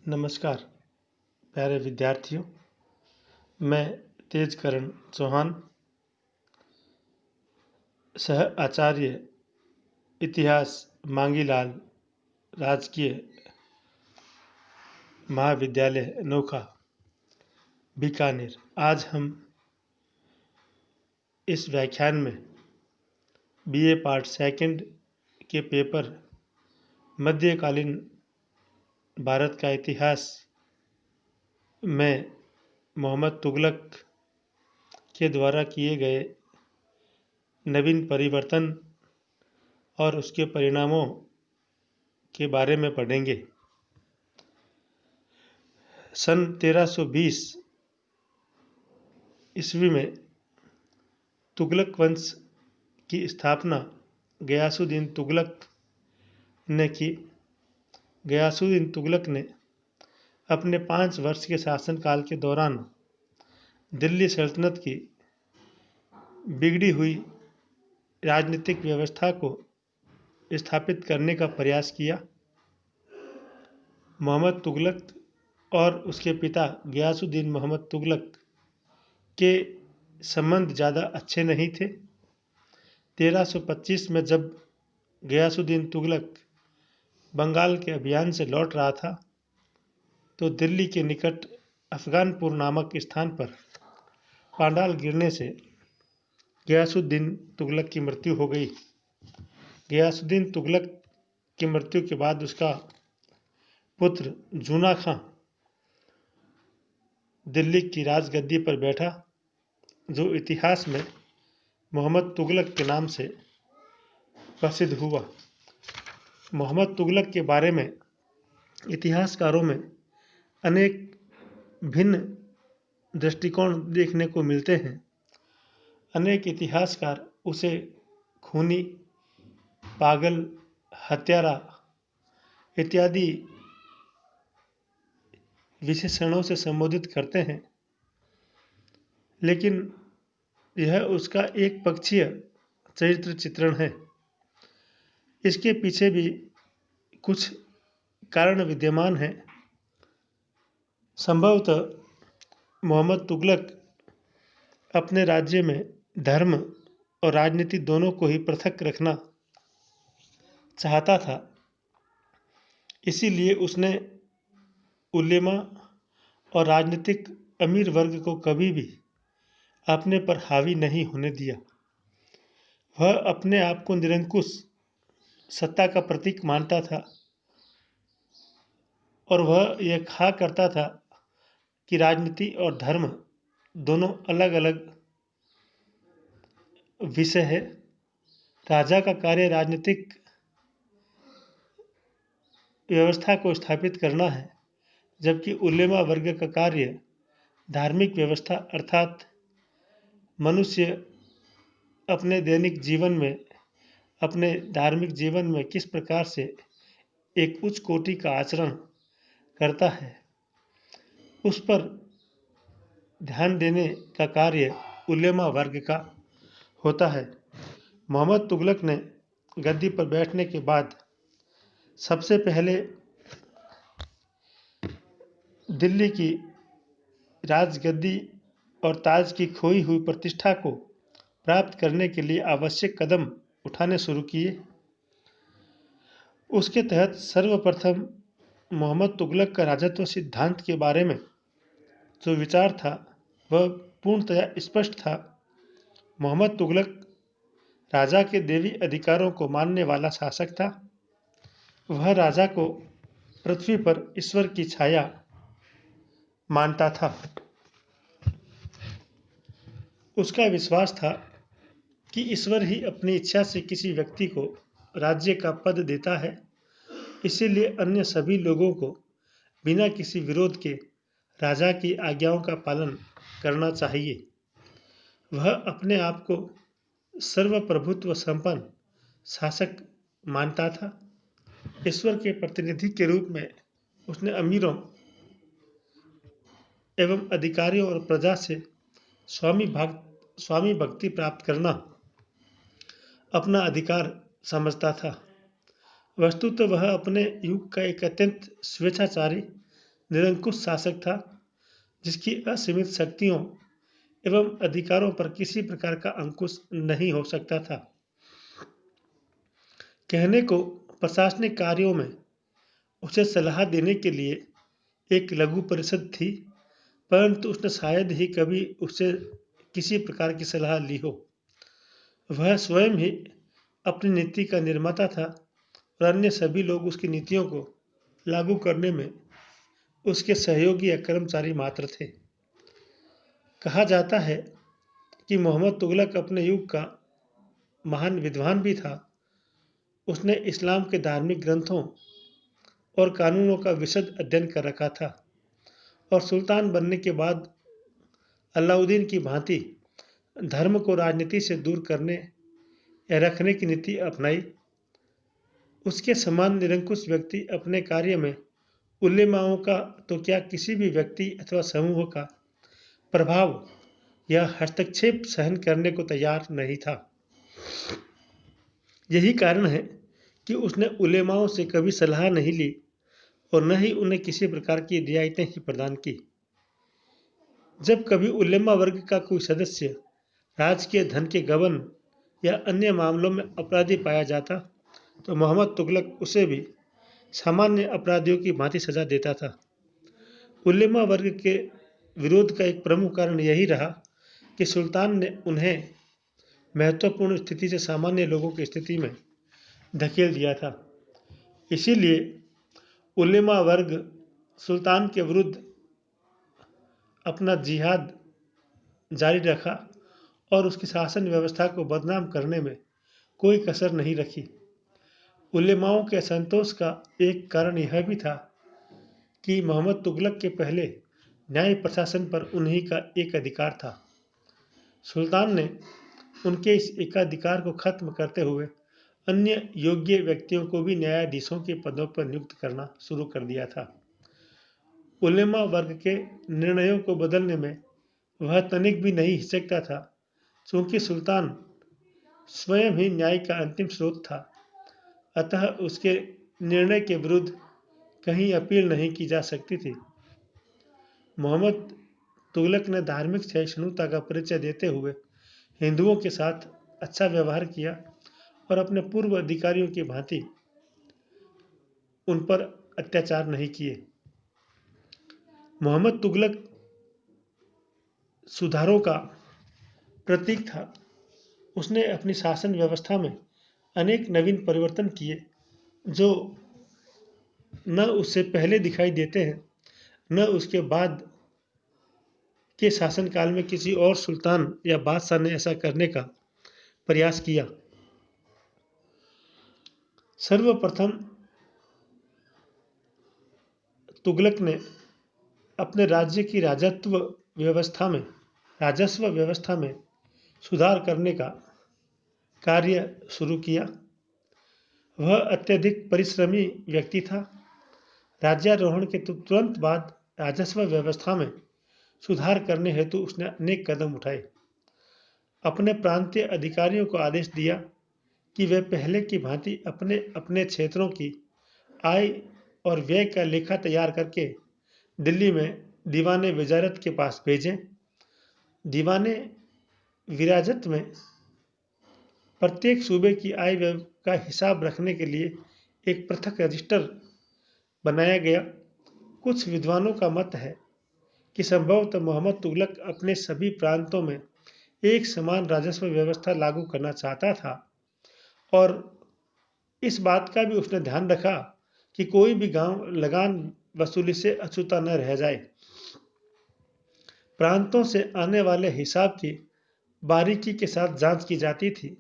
नमस्कार प्यारे विद्यार्थियों। मैं तेजकरण चौहान, सह आचार्य इतिहास मांगीलाल राजकीय महाविद्यालय नोखा बीकानेर। आज हम इस व्याख्यान में बीए पार्ट सेकंड के पेपर मध्यकालीन भारत का इतिहास में मोहम्मद तुगलक के द्वारा किए गए नवीन परिवर्तन और उसके परिणामों के बारे में पढ़ेंगे। सन 1320 ईस्वी में तुगलक वंश की स्थापना गयासुद्दीन तुगलक ने की। गयासुद्दीन तुगलक ने अपने 5 वर्ष के शासनकाल के दौरान दिल्ली सल्तनत की बिगड़ी हुई राजनीतिक व्यवस्था को स्थापित करने का प्रयास किया। मोहम्मद तुगलक और उसके पिता गयासुद्दीन मोहम्मद तुगलक के संबंध ज़्यादा अच्छे नहीं थे। 1325 में जब गयासुद्दीन तुगलक बंगाल के अभियान से लौट रहा था तो दिल्ली के निकट अफगानपुर नामक स्थान पर पांडाल गिरने से गयासुद्दीन तुगलक की मृत्यु हो गई। गयासुद्दीन तुगलक की मृत्यु के बाद उसका पुत्र जूना खां दिल्ली की राजगद्दी पर बैठा, जो इतिहास में मोहम्मद तुगलक के नाम से प्रसिद्ध हुआ। मोहम्मद तुगलक के बारे में इतिहासकारों में अनेक भिन्न दृष्टिकोण देखने को मिलते हैं। अनेक इतिहासकार उसे खूनी, पागल, हत्यारा इत्यादि विशेषणों से संबोधित करते हैं, लेकिन यह उसका एक पक्षीय चरित्र चित्रण है। इसके पीछे भी कुछ कारण विद्यमान हैं। संभवतः मोहम्मद तुगलक अपने राज्य में धर्म और राजनीति दोनों को ही पृथक रखना चाहता था। इसीलिए उसने उलेमा और राजनीतिक अमीर वर्ग को कभी भी अपने पर हावी नहीं होने दिया। वह अपने आप को निरंकुश सत्ता का प्रतीक मानता था और वह यह कहा करता था कि राजनीति और धर्म दोनों अलग अलग विषय है। राजा का कार्य राजनीतिक व्यवस्था को स्थापित करना है, जबकि उलेमा वर्ग का कार्य धार्मिक व्यवस्था अर्थात मनुष्य अपने दैनिक जीवन में, अपने धार्मिक जीवन में किस प्रकार से एक उच्च कोटि का आचरण करता है, उस पर ध्यान देने का कार्य उलेमा वर्ग का होता है। मोहम्मद तुगलक ने गद्दी पर बैठने के बाद सबसे पहले दिल्ली की राजगद्दी और ताज की खोई हुई प्रतिष्ठा को प्राप्त करने के लिए आवश्यक कदम उठाने शुरू किए। उसके तहत सर्वप्रथम मोहम्मद तुगलक का राजत्व सिद्धांत के बारे में जो विचार था वह पूर्णतया स्पष्ट था। मोहम्मद तुगलक राजा के देवी अधिकारों को मानने वाला शासक था। वह राजा को पृथ्वी पर ईश्वर की छाया मानता था। उसका विश्वास था कि ईश्वर ही अपनी इच्छा से किसी व्यक्ति को राज्य का पद देता है, इसीलिए अन्य सभी लोगों को बिना किसी विरोध के राजा की आज्ञाओं का पालन करना चाहिए। वह अपने आप को सर्वप्रभुत्व संपन्न शासक मानता था। ईश्वर के प्रतिनिधि के रूप में उसने अमीरों एवं अधिकारियों और प्रजा से स्वामी भक्ति प्राप्त करना अपना अधिकार समझता था। वस्तुतः वह अपने युग का एक अत्यंत स्वेच्छाचारी निरंकुश शासक था जिसकी असीमित शक्तियों एवं अधिकारों पर किसी प्रकार का अंकुश नहीं हो सकता था। कहने को प्रशासनिक कार्यों में उसे सलाह देने के लिए एक लघु परिषद थी, परंतु उसने शायद ही कभी उससे किसी प्रकार की सलाह ली हो। वह स्वयं ही अपनी नीति का निर्माता था और अन्य सभी लोग उसकी नीतियों को लागू करने में उसके सहयोगी या कर्मचारी मात्र थे। कहा जाता है कि मोहम्मद तुगलक अपने युग का महान विद्वान भी था। उसने इस्लाम के धार्मिक ग्रंथों और कानूनों का विशद अध्ययन कर रखा था और सुल्तान बनने के बाद अलाउद्दीन की भांति धर्म को राजनीति से दूर करने या रखने की नीति अपनाई। उसके समान निरंकुश व्यक्ति अपने कार्य में उलेमाओं का तो क्या किसी भी व्यक्ति अथवा समूह का प्रभाव या हस्तक्षेप सहन करने को तैयार नहीं था। यही कारण है कि उसने उलेमाओं से कभी सलाह नहीं ली और न ही उन्हें किसी प्रकार की रियायतें ही प्रदान की। जब कभी उलेमा वर्ग का कोई सदस्य राजकीय धन के गबन या अन्य मामलों में अपराधी पाया जाता, तो मोहम्मद तुगलक उसे भी सामान्य अपराधियों की भांति सजा देता था। उलेमा वर्ग के विरोध का एक प्रमुख कारण यही रहा कि सुल्तान ने उन्हें महत्वपूर्ण स्थिति से सामान्य लोगों की स्थिति में धकेल दिया था। इसीलिए उलेमा वर्ग सुल्तान के विरुद्ध अपना जिहाद जारी रखा और उसकी शासन व्यवस्था को बदनाम करने में कोई कसर नहीं रखी। उलेमाओं के असंतोष का एक कारण यह भी था कि मोहम्मद तुगलक के पहले न्याय प्रशासन पर उन्हीं का एक अधिकार था। सुल्तान ने उनके इस एकाधिकार को खत्म करते हुए अन्य योग्य व्यक्तियों को भी न्यायाधीशों के पदों पर नियुक्त करना शुरू कर दिया था। उलेमा वर्ग के निर्णयों को बदलने में वह तनिक भी नहीं हिचकता था, चूंकि सुल्तान स्वयं ही न्याय का अंतिम स्रोत था। अतः उसके निर्णय के विरुद्ध कहीं अपील नहीं की जा सकती थी। मोहम्मद तुगलक ने धार्मिक सहिष्णुता का परिचय देते हुए हिंदुओं के साथ अच्छा व्यवहार किया और अपने पूर्व अधिकारियों की भांति उन पर अत्याचार नहीं किए। मोहम्मद तुगलक सुधारों का प्रतीक था। उसने अपनी शासन व्यवस्था में अनेक नवीन परिवर्तन किए जो न उससे पहले दिखाई देते हैं, न उसके बाद के शासनकाल में किसी और सुल्तान या बादशाह ने ऐसा करने का प्रयास किया। सर्वप्रथम तुगलक ने अपने राज्य की राजस्व व्यवस्था में सुधार करने का कार्य शुरू किया। वह अत्यधिक परिश्रमी व्यक्ति था। राज्यारोहण के तुरंत बाद राजस्व व्यवस्था में सुधार करने हेतु उसने अनेक कदम उठाए। अपने प्रांतीय अधिकारियों को आदेश दिया कि वे पहले की भांति अपने अपने क्षेत्रों की आय और व्यय का लेखा तैयार करके दिल्ली में दीवाने वजारत के पास भेजें। दीवाने विराजत में प्रत्येक सूबे की आय व्यय का हिसाब रखने के लिए एक पृथक रजिस्टर बनाया गया। कुछ विद्वानों का मत है कि संभवतः मोहम्मद तुगलक अपने सभी प्रांतों में एक समान राजस्व व्यवस्था लागू करना चाहता था और इस बात का भी उसने ध्यान रखा कि कोई भी गांव लगान वसूली से अछूता न रह जाए। प्रांतों से आने वाले हिसाब की बारीकी के साथ जांच की जाती थी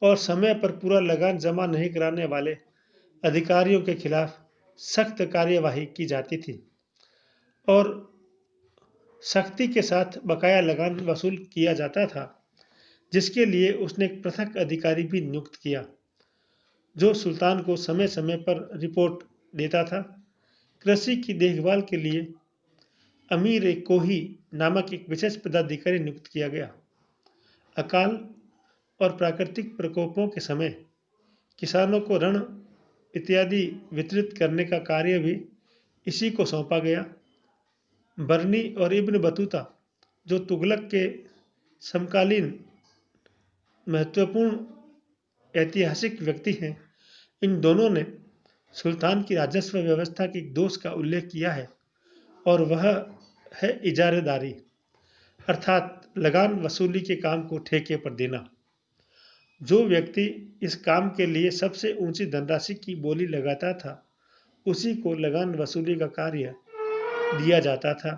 और समय पर पूरा लगान जमा नहीं कराने वाले अधिकारियों के खिलाफ सख्त कार्यवाही की जाती थी और सख्ती के साथ बकाया लगान वसूल किया जाता था, जिसके लिए उसने एक पृथक अधिकारी भी नियुक्त किया जो सुल्तान को समय समय पर रिपोर्ट देता था। कृषि की देखभाल के लिए अमीर कोही नामक एक विशेष पदाधिकारी नियुक्त किया गया। अकाल और प्राकृतिक प्रकोपों के समय किसानों को ऋण इत्यादि वितरित करने का कार्य भी इसी को सौंपा गया। बरनी और इब्न बतूता, जो तुगलक के समकालीन महत्वपूर्ण ऐतिहासिक व्यक्ति हैं, इन दोनों ने सुल्तान की राजस्व व्यवस्था के एक दोष का उल्लेख किया है, और वह है इजारेदारी, अर्थात लगान वसूली के काम को ठेके पर देना। जो व्यक्ति इस काम के लिए सबसे ऊंची धनराशि की बोली लगाता था, उसी को लगान वसूली का कार्य दिया जाता था,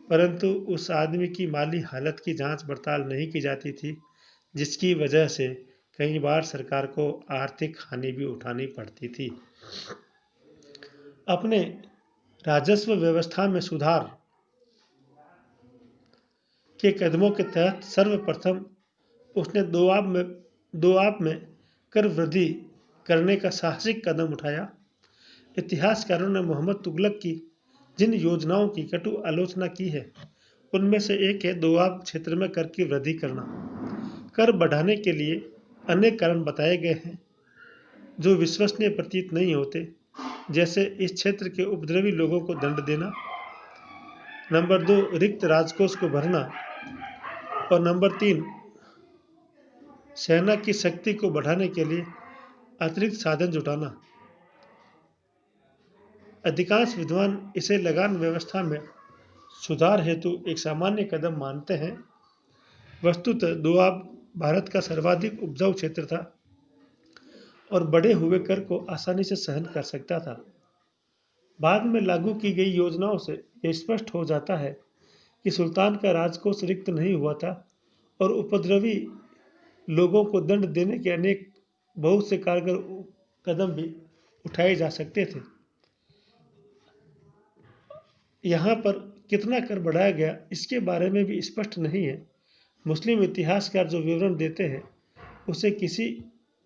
परंतु उस आदमी की माली हालत की जांच पड़ताल नहीं की जाती थी, जिसकी वजह से कई बार सरकार को आर्थिक हानि भी उठानी पड़ती थी। अपने राजस्व व्यवस्था में सुधार के कदमों के तहत सर्वप्रथम उसने दोआब में कर वृद्धि करने का साहसिक कदम उठाया। इतिहासकारों ने मोहम्मद तुगलक की जिन योजनाओं की कटु आलोचना की है, उनमें से एक है दोआब क्षेत्र में कर की वृद्धि करना। कर बढ़ाने के लिए अनेक कारण बताए गए हैं, जो विश्वसनीय प्रतीत नहीं होते, जैसे इस क्षेत्र के उपद्रवी लोगों को दंड देना, नंबर 2 रिक्त राजकोष को भरना, और नंबर 3 सेना की शक्ति को बढ़ाने के लिए अतिरिक्त साधन जुटाना। अधिकांश विद्वान इसे लगान व्यवस्था में सुधार हेतु एक सामान्य कदम मानते हैं। वस्तुतः दोआब भारत का सर्वाधिक उपजाऊ क्षेत्र था और बढ़े हुए कर को आसानी से सहन कर सकता था। बाद में लागू की गई योजनाओं से यह स्पष्ट हो जाता है कि सुल्तान का राजकोष रिक्त नहीं हुआ था और उपद्रवी लोगों को दंड देने के अनेक बहुत से कारगर कदम भी उठाए जा सकते थे। यहाँ पर कितना कर बढ़ाया गया, इसके बारे में भी स्पष्ट नहीं है। मुस्लिम इतिहासकार जो विवरण देते हैं, उसे किसी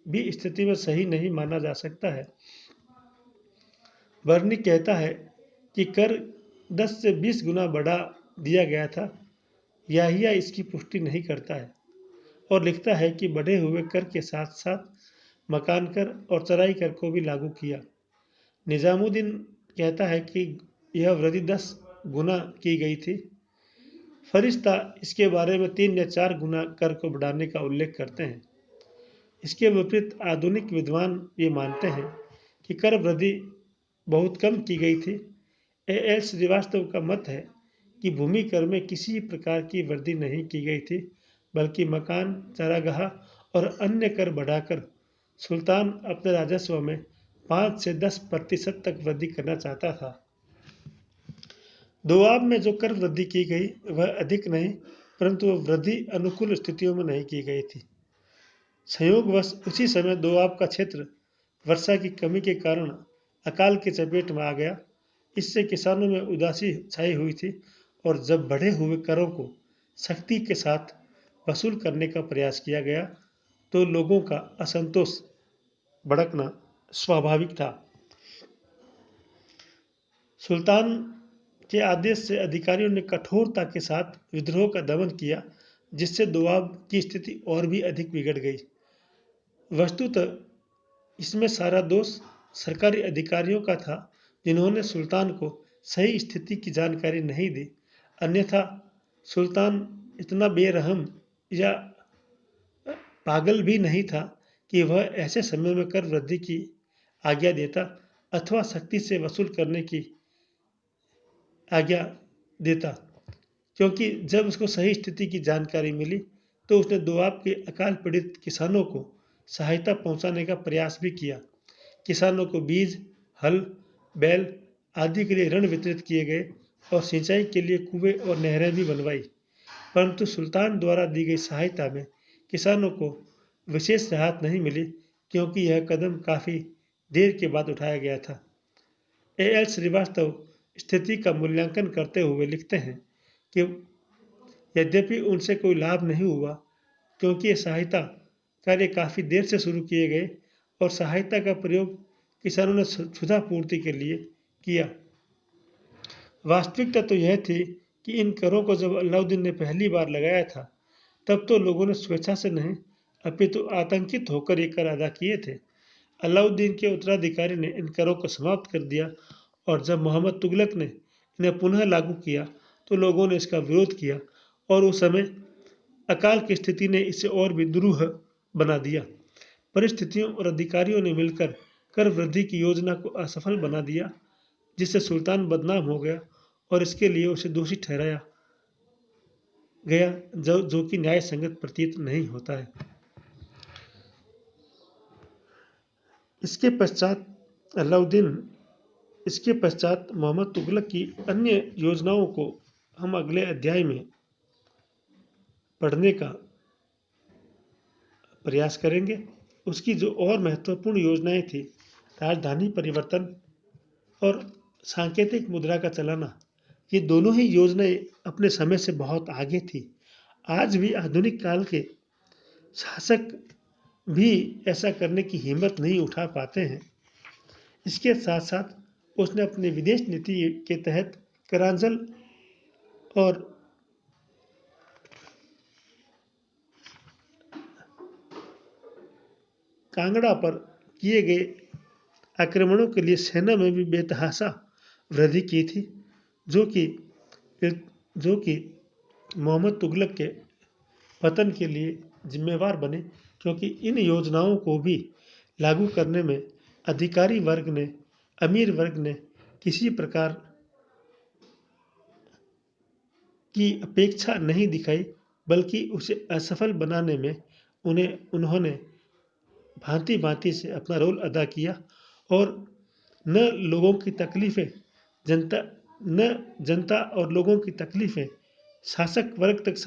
भी स्थिति में सही नहीं माना जा सकता है। बर्नी कहता है कि कर 10 से 20 गुना बढ़ा दिया गया था, याहिया इसकी पुष्टि नहीं करता है और लिखता है कि बढ़े हुए कर के साथ साथ मकान कर और चराई कर को भी लागू किया। निजामुद्दीन कहता है कि यह वृद्धि 10 गुना की गई थी। फरिश्ता इसके बारे में 3 या 4 गुना कर को बढ़ाने का उल्लेख करते हैं। इसके विपरीत आधुनिक विद्वान ये मानते हैं कि कर वृद्धि बहुत कम की गई थी। एल श्रीवास्तव का मत है कि भूमि कर में किसी प्रकार की वृद्धि नहीं की गई थी, बल्कि मकान, चारागाह और अन्य कर बढ़ाकर सुल्तान अपने राजस्व में 5 से 10% तक वृद्धि करना चाहता था। दोआब में जो कर वृद्धि की गई वह अधिक नहीं, परंतु वह वृद्धि अनुकूल स्थितियों में नहीं की गई थी। संयोगवश उसी समय दोआब का क्षेत्र वर्षा की कमी के कारण अकाल की चपेट में आ गया। इससे किसानों में उदासी छाई हुई थी और जब बढ़े हुए करों को सख्ती के साथ वसूल करने का प्रयास किया गया, तो लोगों का असंतोष भड़कना स्वाभाविक था। सुल्तान के आदेश से अधिकारियों ने कठोरता के साथ विद्रोह का दमन किया, जिससे दोआब की स्थिति और भी अधिक बिगड़ गई। वस्तुतः इसमें सारा दोष सरकारी अधिकारियों का था, जिन्होंने सुल्तान को सही स्थिति की जानकारी नहीं दी। अन्यथा सुल्तान इतना बेरहम या पागल भी नहीं था कि वह ऐसे समय में कर वृद्धि की आज्ञा देता अथवा सख्ती से वसूल करने की आज्ञा देता, क्योंकि जब उसको सही स्थिति की जानकारी मिली तो उसने दोआब के अकाल पीड़ित किसानों को सहायता पहुंचाने का प्रयास भी किया। किसानों को बीज, हल, बैल आदि के लिए ऋण वितरित किए गए और सिंचाई के लिए कुएं और नहरें भी बनवाई, परंतु सुल्तान द्वारा दी गई सहायता में किसानों को विशेष राहत नहीं मिली, क्योंकि यह कदम काफ़ी देर के बाद उठाया गया था। एल श्रीवास्तव स्थिति का मूल्यांकन करते हुए लिखते हैं कि यद्यपि उनसे कोई लाभ नहीं हुआ, क्योंकि ये सहायता कार्य काफ़ी देर से शुरू किए गए और सहायता का प्रयोग किसानों ने क्षुधा पूर्ति के लिए किया। वास्तविकता तो यह थी कि इन करों को जब अलाउद्दीन ने पहली बार लगाया था, तब तो लोगों ने स्वेच्छा से नहीं, अपितु आतंकित होकर ये कर अदा किए थे। अलाउद्दीन के उत्तराधिकारी ने इन करों को समाप्त कर दिया और जब मोहम्मद तुगलक ने इन्हें पुनः लागू किया तो लोगों ने इसका विरोध किया और उस समय अकाल की स्थिति ने इसे और भी दुरूह बना दिया। परिस्थितियों और अधिकारियों ने मिलकर कर वृद्धि की योजना को असफल बना दिया, जिससे सुल्तान बदनाम हो गया और इसके लिए उसे दोषी ठहराया गया, जो कि न्याय संगत प्रतीत नहीं होता है। इसके पश्चात मोहम्मद तुगलक की अन्य योजनाओं को हम अगले अध्याय में पढ़ने का प्रयास करेंगे। उसकी जो और महत्वपूर्ण योजनाएं थी, राजधानी परिवर्तन और सांकेतिक मुद्रा का चलाना, ये दोनों ही योजनाएं अपने समय से बहुत आगे थी। आज भी आधुनिक काल के शासक भी ऐसा करने की हिम्मत नहीं उठा पाते हैं। इसके साथ साथ उसने अपनी विदेश नीति के तहत करांजल और कांगड़ा पर किए गए आक्रमणों के लिए सेना में भी बेतहाशा वृद्धि की थी, जो कि मोहम्मद तुगलक के पतन के लिए जिम्मेवार बने, क्योंकि इन योजनाओं को भी लागू करने में अधिकारी वर्ग ने, अमीर वर्ग ने किसी प्रकार की अपेक्षा नहीं दिखाई, बल्कि उसे असफल बनाने में उन्होंने भांति-भांति से अपना रोल अदा किया और न लोगों की तकलीफ़ें जनता और लोगों की तकलीफ़ें शासक वर्ग तक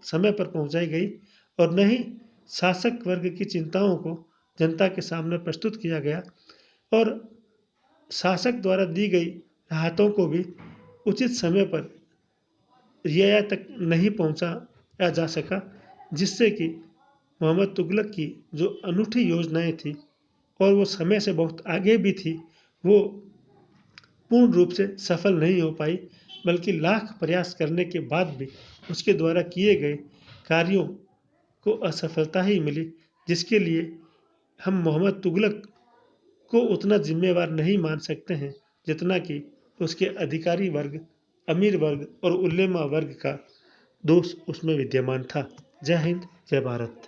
समय पर पहुंचाई गई और न ही शासक वर्ग की चिंताओं को जनता के सामने प्रस्तुत किया गया और शासक द्वारा दी गई राहतों को भी उचित समय पर रियाया तक नहीं पहुंचाया जा सका, जिससे कि मोहम्मद तुगलक की जो अनूठी योजनाएं थी और वो समय से बहुत आगे भी थी, वो पूर्ण रूप से सफल नहीं हो पाई, बल्कि लाख प्रयास करने के बाद भी उसके द्वारा किए गए कार्यों को असफलता ही मिली, जिसके लिए हम मोहम्मद तुगलक को उतना जिम्मेवार नहीं मान सकते हैं जितना कि उसके अधिकारी वर्ग, अमीर वर्ग और उलेमा वर्ग का दोष उसमें विद्यमान था। जय हिंद, जय भारत।